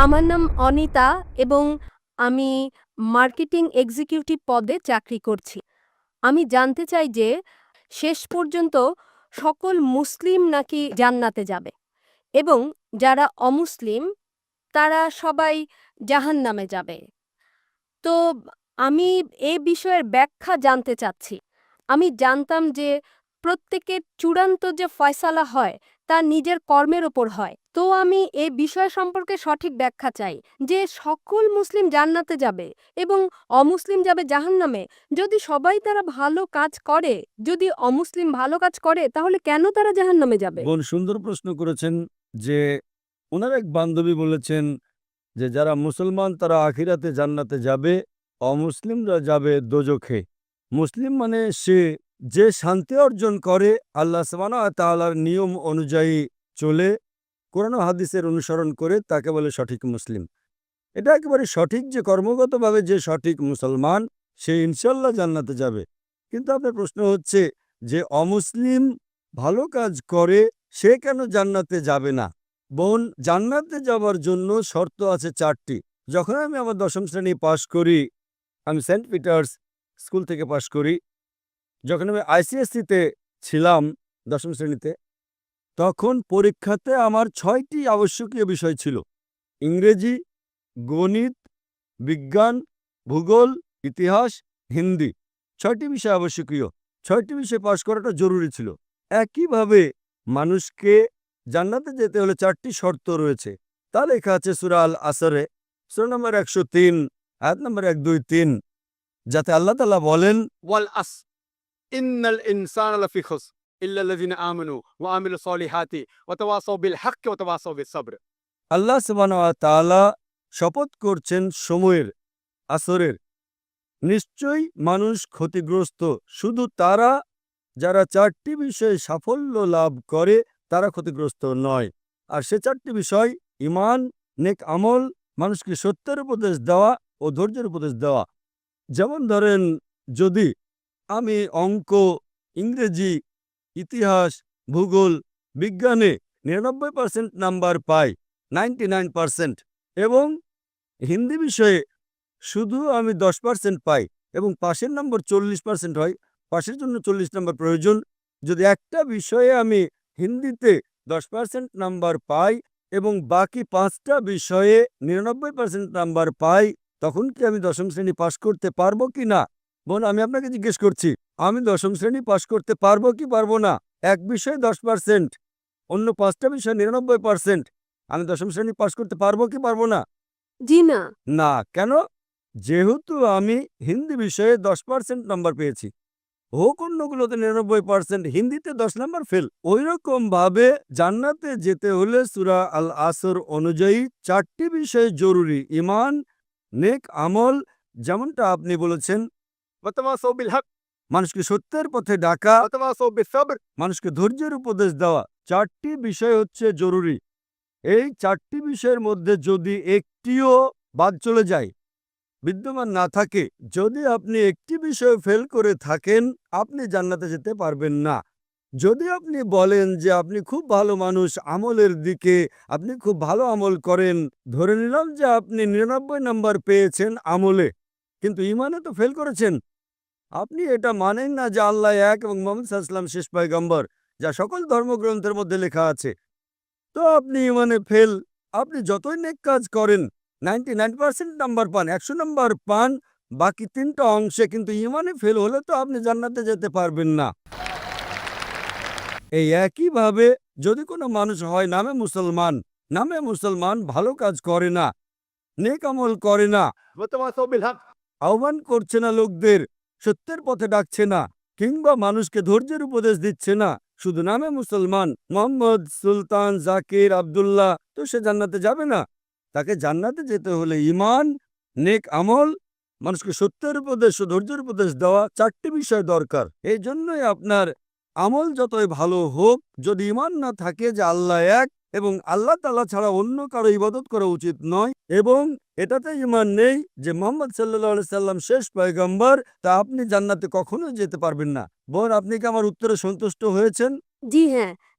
আমার নাম অনিতা এবং আমি মার্কেটিং এক্সিকিউটিভ পদে চাকরি করছি। আমি জানতে চাই যে শেষ পর্যন্ত সকল মুসলিম নাকি জান্নাতে যাবে এবং যারা অমুসলিম তারা সবাই জাহান্নামে যাবে। তো আমি এ বিষয়ের ব্যাখ্যা জানতে চাচ্ছি। আমি জানতাম যে প্রত্যেকের চূড়ান্ত যে ফয়সালা হয় তা নিজের কর্মের ওপর হয়। তো আমি এ বিষয় সম্পর্কে সঠিক ব্যাখ্যা চাই যে সকল মুসলিম জান্নাতে যাবে এবং অমুসলিম যাবে জাহান্নামে। যদি সবাই তারা ভালো কাজ করে, যদি অমুসলিম ভালো কাজ করে তাহলে কেন তারা জাহান্নামে যাবে? বোন সুন্দর প্রশ্ন করেছেন যে ওনার এক বান্ধবী বলেছেন যে যারা মুসলমান তারা আখিরাতে জান্নাতে যাবে, অমুসলিমরা যাবে দোজখে। মুসলিম মানে সে যে শান্তি অর্জন করে আল্লাহ সুবহানাহু ওয়া তাআলার নিয়ম অনুযায়ী চলে, কোরআন ও হাদিসের অনুসরণ করে, তাকে বলে সঠিক মুসলিম। এটা একেবারে সঠিক যে কর্মগতভাবে যে সঠিক মুসলমান সে ইনশাল্লাহ জান্নাতে যাবে। কিন্তু আপনার প্রশ্ন হচ্ছে যে অমুসলিম ভালো কাজ করে সে কেন জান্নাতে যাবে না? বোন, জান্নাতে যাওয়ার জন্য শর্ত আছে 4টি। যখন আমি আমার 10ম শ্রেণী পাশ করি, আমি সেন্ট পিটার্স স্কুল থেকে পাশ করি। যখন আমি আইসিএসসিতে ছিলাম 10ম শ্রেণীতে, তখন পরীক্ষাতে আমার 6টি আবশ্যকীয় বিষয় ছিল: ইংরেজি, গণিত, বিজ্ঞান, ভূগোল, ইতিহাস, হিন্দি। 6টি বিষয় আবশ্যকীয়। 6টি বিষয় পাশ করাটা জরুরি ছিল। একইভাবে মানুষকে জান্নাতে যেতে হলে 4টি শর্ত রয়েছে। তা লেখা আছে সূরা আল আসরে, সূরা নম্বর 103, আয়াত নম্বর 1, 2, 3, যাতে আল্লাহ তাআলা বলেন, ওয়াল আস ইন্নাল ইনসানা লাফি খুসর ইল্লাল্লাযিনা আমানু ওয়া আমিলুস সলিহাতি ওয়া তাওয়াসাউ বিল হাক্কি ওয়া তাওয়াসাউ বিস সাবর। আল্লাহ সুবহানাহু ওয়া তাআলা শপথ করছেন সময়ের, আসরের। নিশ্চয়ই মানুষ ক্ষতিগ্রস্ত, শুধু তারা যারা 4টি বিষয়ে সাফল্য লাভ করে তারা ক্ষতিগ্রস্ত নয়। আর সে 4টি বিষয়: ঈমান, নেক আমল, মানুষকে সত্যের উপদেশ দেওয়া ও ধৈর্যের উপদেশ দেওয়া। যেমন ধরেন, যদি আমি অঙ্ক, ইংরেজি, ইতিহাস, ভূগোল, বিজ্ঞানে 99% নাম্বার পাই, 99%, এবং হিন্দি বিষয়ে শুধু আমি 10% পাই এবং পাশের নম্বর 40% হয়, পাশের জন্য 40 নম্বর প্রয়োজন। যদি একটা বিষয়ে আমি হিন্দিতে 10% নাম্বার পাই এবং বাকি 5টা বিষয়ে 99% নাম্বার পাই, তখন কি আমি 10ম শ্রেণী পাশ করতে পারবো কি না? বোন, আমি আপনাকে জিজ্ঞেস করছি, আমি 10ম শ্রেণী পাশ করতে পারবো কি পারবো না? এক বিষয়ে 10%, অন্য 5টা বিষয়ে 99%, আমি 10ম শ্রেণী পাশ করতে পারবো কি পারবো না? জি না। না। কেন? যেহেতু আমি হিন্দি বিষয়ে 10% নাম্বার পেয়েছি, হোক অন্যগুলোতে 99%, হিন্দিতে 10 নাম্বার ফেল। ওইরকম ভাবে জান্নাতে যেতে হলে সূরা আল আসর অনুযায়ী 4টি বিষয় জরুরি: ঈমান, নেক আমল, যেমনটা আপনি বলেছেন, ওয়া তাওয়াসাউ বিল হক মানুষকে সত্যের পথে ডাকা, ওয়া তাওয়াসাউ বিস সাবর। মানুষকে ধৈর্যের উপদেশ দেওয়া। 4টি বিষয় হচ্ছে জরুরি। এই 4টি বিষয়ের মধ্যে যদি একটিও বাদ চলে যায়, বিদ্যমান না থাকে, যদি আপনি একটি বিষয় ফেল করে থাকেন, আপনি জান্নাতে যেতে পারবেন না। যদি আপনি বলেন যে আপনি খুব ভালো মানুষ, আমলের দিকে আপনি খুব ভালো আমল করেন, ধরে নিলাম যে আপনি 99 নাম্বার পেয়েছেন আমলে, কিন্তু ঈমানে তো ফেল করেছেন। আপনি এটা মানেন না যে আল্লাহ এক এবং মুহাম্মদ সাল্লাল্লাহু আলাইহি ওয়াসাল্লাম শেষ পয়গম্বর, যা সকল ধর্মগ্রন্থের মধ্যে লেখা আছে। তো আপনি ঈমানে ফেল। আপনি যতই নেক কাজ করেন, 99% নাম্বার পান, 100 নাম্বার পান, বাকি 3টা অংশে কিন্তু ঈমানে ফেল হলে তো আপনি জান্নাতে যেতে পারবেন না। এই একইভাবে যদি কোনো মানুষ হয় নামে মুসলমান, ভালো কাজ করে না, নেক আমল করে না, ওয়া তাওয়াসাউ বিল হক আহ্বান করছে না লোকদের, সত্যের পথে ডাকছে না, কিংবা মানুষকে ধৈর্যের উপদেশ দিচ্ছে না, শুধু নামে মুসলমান, মোহাম্মদ, সুলতান, জাকির, আব্দুল্লাহ, তো সে জান্নাতে যাবে না। তাকে জান্নাতে যেতে হলে ঈমান, নেক আমল, মানুষকে সত্যের উপদেশ ও ধৈর্যের উপদেশ দেওয়া, 4টি বিষয় দরকার। এই জন্যই আপনার আমল যতই ভালো হোক, যদি ঈমান না থাকে যে আল্লাহ এক এবং আল্লাহ তাআলা ছাড়া অন্য কারো ইবাদত করা উচিত নয়, এবং এটাতে ঈমান নেই যে মুহাম্মদ সাল্লাল্লাহু আলাইহি সাল্লাম শেষ পয়গম্বর, তা আপনি জান্নাতে কখনোই যেতে পারবেন না। বোন, আপনি কি আমার উত্তরে সন্তুষ্ট হয়েছেন? জি হ্যাঁ,